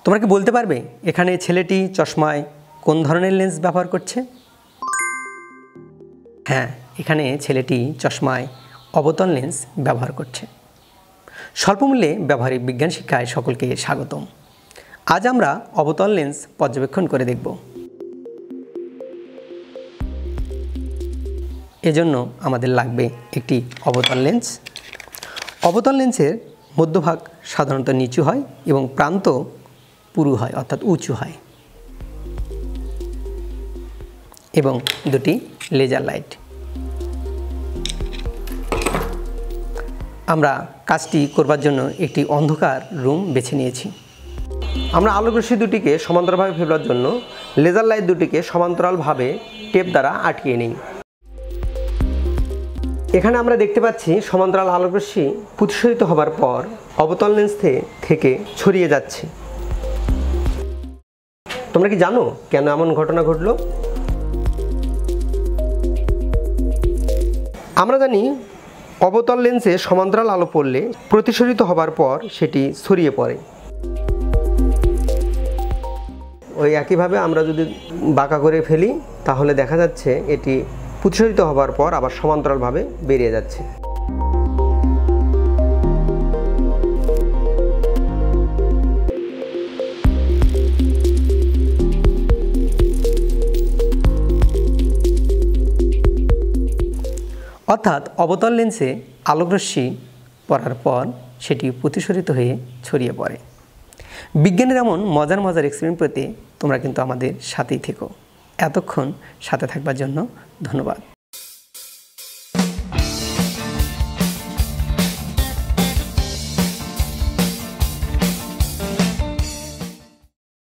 তোমরা কি বলতে পারবে এখানে ছেলেটি চশমায় কোন ধরনের লেন্স ব্যবহার করছে? হ্যাঁ, এখানে ছেলেটি চশমায় অবতল লেন্স ব্যবহার করছে। স্বল্পমূল্যে ব্যবহারিক বিজ্ঞান শিক্ষায় সকলকে স্বাগতম। আজ আমরা অবতল লেন্স পর্যবেক্ষণ করে দেখব। এজন্য আমাদের লাগবে একটি অবতল লেন্স। অবতল লেন্সের মধ্যভাগ সাধারণত নিচু হয় এবং প্রান্ত পুরু হয় অর্থাৎ উঁচু হয়, এবং দুটি লেজার লাইট। আমরা কাজটি করবার জন্য একটি অন্ধকার রুম বেছে নিয়েছি। আমরা আলোকরশ্মি দুটিকে সমান্তরালভাবে ফেলবার জন্য লেজার লাইট দুটিকে সমান্তরালভাবে টেপ দ্বারা আটকিয়ে নিই। এখানে আমরা দেখতে পাচ্ছি সমান্তরাল আলোকরশ্মি প্রতিসরিত হবার পর অবতল লেন্স থেকে ছড়িয়ে যাচ্ছে। তোমরা কি জানো কেন এমন ঘটনা ঘটল? আমরা জানি অবতল লেন্সে সমান্তরাল আলো পড়লে প্রতিসরিত হবার পর সেটি ছড়িয়ে পড়ে। ওই একইভাবে আমরা যদি বাঁকা করে ফেলি তাহলে দেখা যাচ্ছে এটি প্রতিসরিত হবার পর আবার সমান্তরালভাবে বেরিয়ে যাচ্ছে। অর্থাৎ অবতল লেন্সে আলোকরশ্মি পড়ার পর সেটি প্রতিসরিত হয়ে ছড়িয়ে পড়ে। বিজ্ঞানের এমন মজার মজার এক্সপেরিমেন্ট পেতে তোমরা কিন্তু আমাদের সাথেই থেকো। এতক্ষণ সাথে থাকবার জন্য ধন্যবাদ।